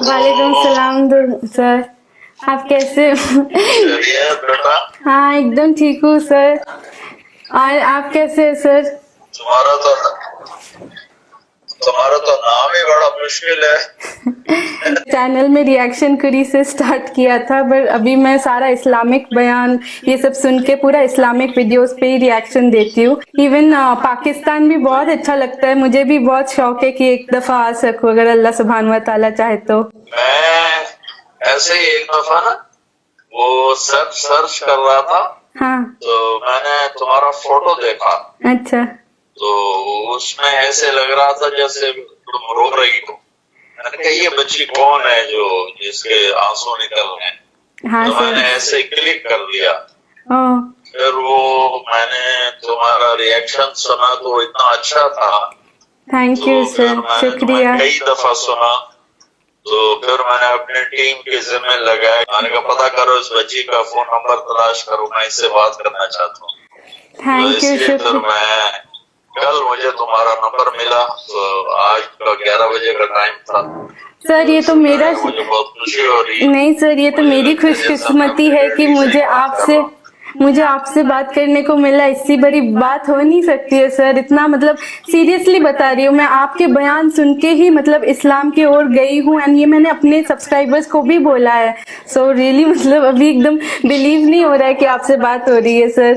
वालेकुम सलाम सर, आप कैसे हो? बेटा, हाँ एकदम ठीक हूँ सर। और आप कैसे हैं सर? तुम्हारा तो तुम्हारा तो नाम ही बड़ा मुश्किल है। चैनल में रिएक्शन कुरी से स्टार्ट किया था, पर अभी मैं सारा इस्लामिक बयान ये सब सुन के पूरा इस्लामिक वीडियोस पे ही रिएक्शन देती हूँ। इवन पाकिस्तान भी बहुत अच्छा लगता है, मुझे भी बहुत शौक है कि एक दफा आ सकूं अगर अल्लाह सुब्हान व तआला चाहे तो। मैं ऐसे ही एक दफा ना वो सर्च कर रहा था, हाँ तो मैंने तुम्हारा फोटो देखा, अच्छा। तो उसमें ऐसे लग रहा था जैसे तुम रो रही हो। मैंने कहा ये बच्ची कौन है जो जिसके आंसू निकल रहे हैं। हाँ तो मैंने सर। ऐसे क्लिक कर दिया। ओह फिर वो मैंने तुम्हारा रिएक्शन सुना तो इतना अच्छा था, थैंक तो यू फिर सर, मैंने शुक्रिया। तुम्हें कई दफा सुना, तो फिर मैंने अपने टीम के जिम्मे लगाया। मैंने कहा पता करो इस बच्ची का फोन नंबर तलाश करो, मैं इससे बात करना चाहता हूँ। तो थैंक यू, इसलिए फिर शुक्रिया मैं कल मुझे तुम्हारा नंबर मिला, तो आज का 11 बजे का टाइम था। सर। ये तो मेरा मुझे बहुत खुशी हो रही है। नहीं सर, ये तो मुझे मेरी लगता है जैसे खुशकिस्मती मैं है अपने कि डैडी से ही बात कर रहा हूँ। मुझे आपसे बात करने को मिला। इससे बड़ी बात हो नहीं सकती है सर। इतना मतलब सीरियसली बता रही हूँ, मैं आपके बयान सुन के ही मतलब इस्लाम की ओर गई हूँ। एंड ये मैंने अपने सब्सक्राइबर्स को भी बोला है। सो रियली मतलब अभी एकदम बिलीव नहीं हो रहा है कि आपसे बात हो रही है सर।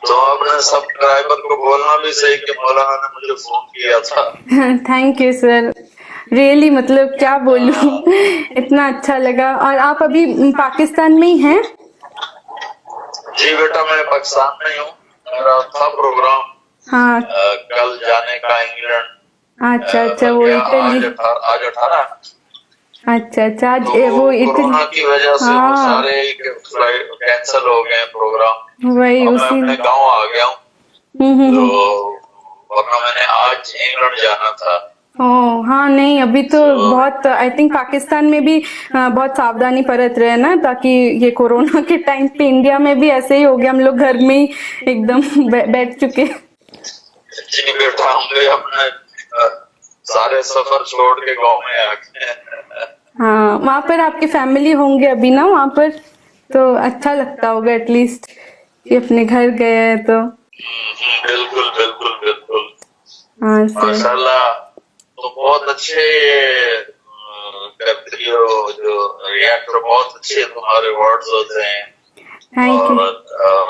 तो अपने सब्सक्राइबर को बोलना भी सही कि मौलाना ने मुझे फोन किया था। थैंक यू सर, रियली मतलब क्या बोलूं, इतना अच्छा लगा। और आप अभी पाकिस्तान में ही हैं? जी बेटा, मैं पाकिस्तान में हूँ। मेरा था प्रोग्राम हाँ कल जाने का इंग्लैंड। अच्छा अच्छा, वो बल्कि इटली। आज 18, अच्छा अच्छा, आज तो वो कोरोना इटली। की वजह से वो हाँ सारे फ्लाइट कैंसिल हो गए प्रोग्राम। वही अब मैं उसी। अपने गांव आ गया हूँ, तो हम्म। वरना मैंने आज इंग्लैंड जाना था। ओह हाँ, नहीं अभी तो तो बहुत आई थिंक पाकिस्तान में भी बहुत सावधानी बरत रहे हैं ना, ताकि ये कोरोना के टाइम पे इंडिया में भी ऐसे ही हो गया, हम लोग घर में ही एकदम बैठ चुके। जी बेटा, हम भी अपने सारे सफर छोड़ के गांव में आ गए। हाँ वहाँ पर आपके फैमिली होंगे अभी ना वहाँ पर, तो अच्छा लगता होगा एटलीस्ट कि अपने घर गए हैं तो। बिल्कुल बिल्कुल बिल्कुल। हाँ सर। माशाल्लाह, तो बहुत अच्छे करती हो, जो रिएक्टर बहुत अच्छे तुम्हारे वर्ड्स होते हैं, थैंक यू। और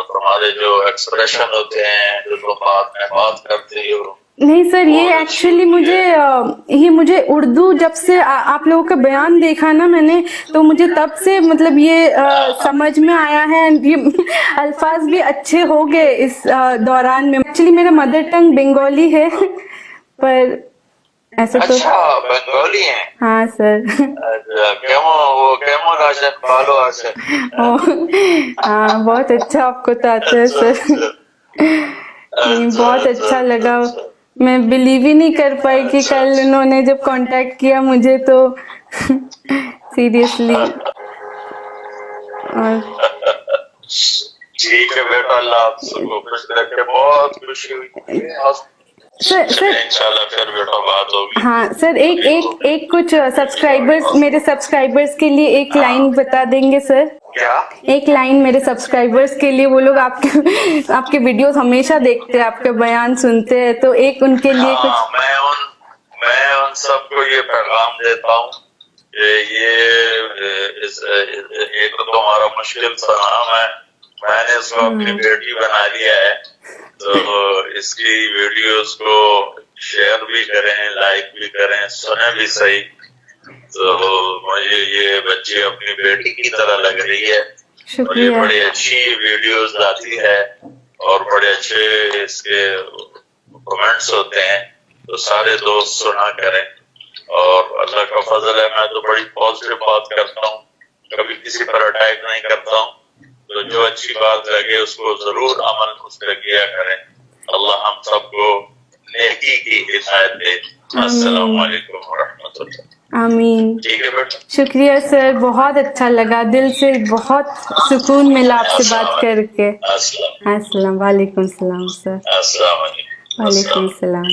तुम्हारे जो एक्सप्रेशन होते हैं, जो तुम बात में बात करती हो। नहीं सर, ये बहुत अच्छी एक्चुअली होती है। ये मुझे उर्दू जब से आप लोगों का बयान देखा ना मैंने, तो मुझे तब से मतलब ये समझ में आया है। ये अल्फाज भी अच्छे हो गए इस दौरान में। एक्चुअली मेरा मदर टंग बंगाली है, पर ऐसा तो। अच्छा, बंगाली हैं? हाँ सर। अच्छा, केमो आছেন? ভালো আছেন? हाँ बहुत अच्छा आपको तो आता है अच्छा सर। अच्छा नहीं अच्छा बहुत अच्छा अच्छा लगा। अच्छा। मैं बिलीव ही नहीं कर पाई कि अच्छा, कल अच्छा। उन्होंने जब कांटेक्ट किया मुझे तो सीरियसली। और ठीक है बेटा, अल्लाह आप सबको खुश रखे। बहुत खुशी हुई। सर इंशाल्लाह फिर बेटा बात होगी। हाँ सर, एक कुछ सब्सक्राइबर्स, मेरे सब्सक्राइबर्स के लिए एक लाइन बता देंगे सर? क्या? एक लाइन मेरे सब्सक्राइबर्स के लिए, वो लोग आपके वीडियोस हमेशा देखते हैं, आपके बयान सुनते हैं, तो एक उनके लिए कुछ। हाँ, मैं उन सबको ये पैगाम देता हूँ कि एक तो हमारा मुश्किल सा नाम है, मैंने इसको अपनी बेटी बना लिया है, तो इसकी वीडियोस को शेयर भी करें, लाइक भी करें, सुने भी सही। तो मुझे ये बच्ची अपनी बेटी की तरह लग रही है, और ये शुक्रिया। बड़ी अच्छी वीडियोस लाती है, और बड़े अच्छे इसके कमेंट्स होते हैं, तो सारे दोस्त सुना करें। और अल्लाह का फजल है, मैं तो बड़ी पॉजिटिव बात करता हूँ, कभी किसी पर अटैक नहीं करता हूँ। तो जो अच्छी बात लगे उसको जरूर अमल उस पर किया करें। अल्लाह हम सबको नेकी की हिदायत दे। अस्सलाम वालेकुम व रहमतुल्लाह। आमीन। ठीक है बेटा, शुक्रिया सर, बहुत अच्छा लगा, दिल से बहुत सुकून मिला आपसे बात करके। अस्सलाम अस्सलाम वालेकुम सलाम सर। अस्सलाम वालेकुम। वालेकुम सलाम।